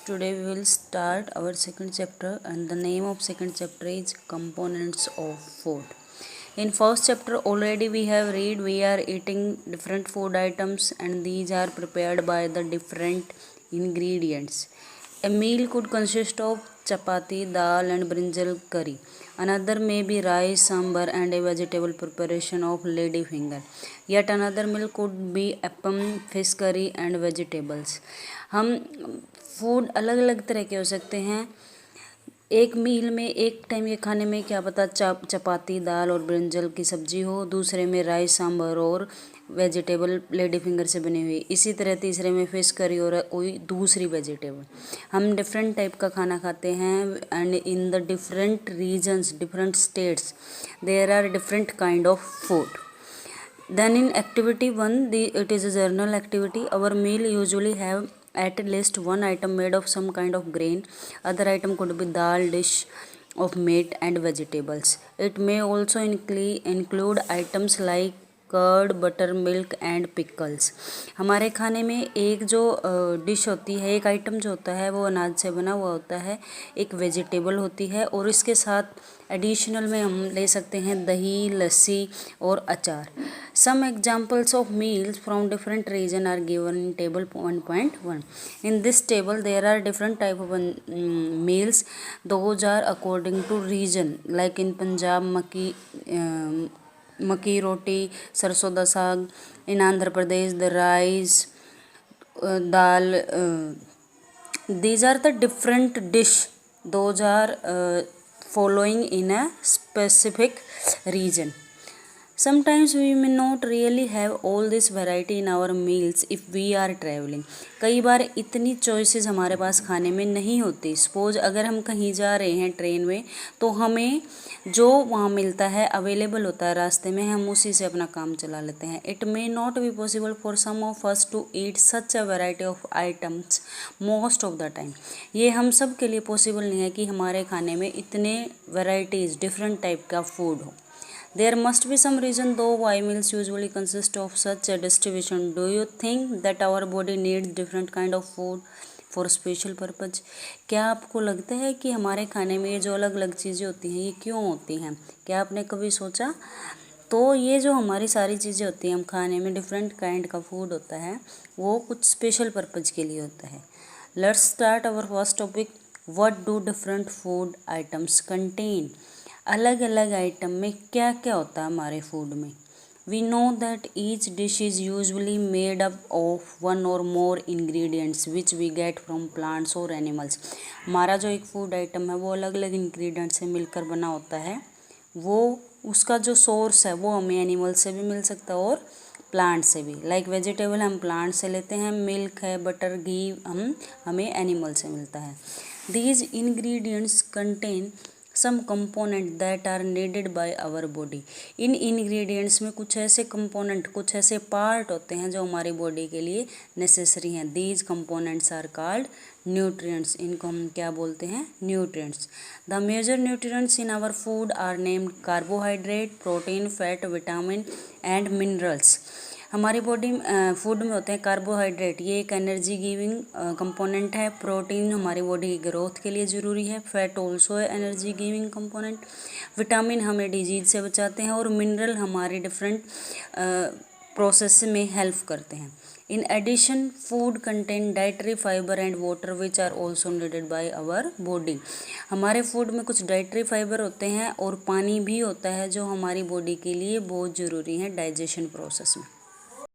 today we will start our second chapter, and the name of second chapter is components of food. In first chapter already we have read we are eating different food items and these are prepared by the different ingredients. A meal could consist of chapati, dal and brinjal curry. Another may be rice, sambar and a vegetable preparation of lady finger. Yet another meal could be appam, fish curry and vegetables. हम food अलग अलग तरह के हो सकते हैं. एक मील में एक टाइम के खाने में क्या पता चपाती, दाल और ब्रिंजल की सब्जी हो, दूसरे में राइस, सांभर और वेजिटेबल लेडी फिंगर से बनी हुई, इसी तरह तीसरे में फिश करी और कोई दूसरी वेजिटेबल. हम डिफरेंट टाइप का खाना खाते हैं and in the different regions, different states there are different kind of food. Then in activity 1, it is a journal activity. Our meal usually have at least one item made of some kind of grain. Other item could be dal, dish of meat and vegetables. It may also include items like curd, butter, milk and pickles. हमारे खाने में एक जो dish होती है, एक item जो होता है वो अनाज से बना हुआ होता है, एक वेजिटेबल होती है और इसके साथ एडिशनल में हम ले सकते हैं दही, लस्सी और अचार. Some examples of meals from different region are given in table 1.1. In this table there are different type of meals. Those are according to region. Like in Punjab, मक्की रोटी, sarson da saag. In Andhra Pradesh the rice, dal. these are the different dish. those are following in a specific region. Sometimes we may not really have all this variety in our meals if we are traveling. कई बार इतनी choices हमारे पास खाने में नहीं होती. Suppose अगर हम कहीं जा रहे हैं ट्रेन में तो हमें जो वहाँ मिलता है अवेलेबल होता है रास्ते में, हम उसी से अपना काम चला लेते हैं. It may not be possible for some of us to eat such a variety of items most of the time. ये हम सब के लिए पॉसिबल नहीं है कि हमारे खाने में इतने वैरायटीज़, डिफरेंट टाइप का फूड हो. There must be some reason though why meals usually consist of such a distribution. Do you think that our body needs different kind of food for special purpose? क्या आपको लगता है कि हमारे खाने में ये जो अलग अलग चीज़ें होती हैं ये क्यों होती हैं? क्या आपने कभी सोचा? तो ये जो हमारी सारी चीज़ें होती हैं, हम खाने में डिफरेंट काइंड का फूड होता है, वो कुछ स्पेशल पर्पज़ के लिए होता है. Let's start our first topic. What do different food items contain? अलग अलग आइटम में क्या क्या होता है हमारे फूड में. We know that each dish is usually made up of one or more ingredients which we get from plants और एनिमल्स. हमारा जो एक फूड आइटम है वो अलग अलग इंग्रेडिएंट से मिलकर बना होता है. वो उसका जो सोर्स है वो हमें एनिमल से भी मिल सकता है और प्लांट से भी. लाइक वेजिटेबल हम प्लांट से लेते हैं, मिल्क है, बटर, घी हमें एनिमल से मिलता है. These ingredients contain some component that are needed by our body. इन इंग्रेडिएंट्स में कुछ ऐसे कंपोनेंट, कुछ ऐसे पार्ट होते हैं जो हमारी बॉडी के लिए नेसेसरी हैं. These components are called nutrients. इनको हम क्या बोलते हैं? Nutrients. The major nutrients in our food are named carbohydrate, protein, fat, vitamin and minerals. हमारी बॉडी फूड में होते हैं कार्बोहाइड्रेट, ये एक एनर्जी गिविंग कंपोनेंट है. प्रोटीन हमारी बॉडी की ग्रोथ के लिए ज़रूरी है. फैट ऑल्सो है एनर्जी गिविंग कंपोनेंट. विटामिन हमें डिजीज से बचाते हैं और मिनरल हमारे डिफरेंट प्रोसेस में हेल्प करते हैं. In addition food contain dietary fibre and water which are also needed by our body. हमारे फूड में कुछ डाइटरी फाइबर होते हैं और पानी भी होता है जो हमारी बॉडी के लिए बहुत ज़रूरी है डाइजेशन प्रोसेस में.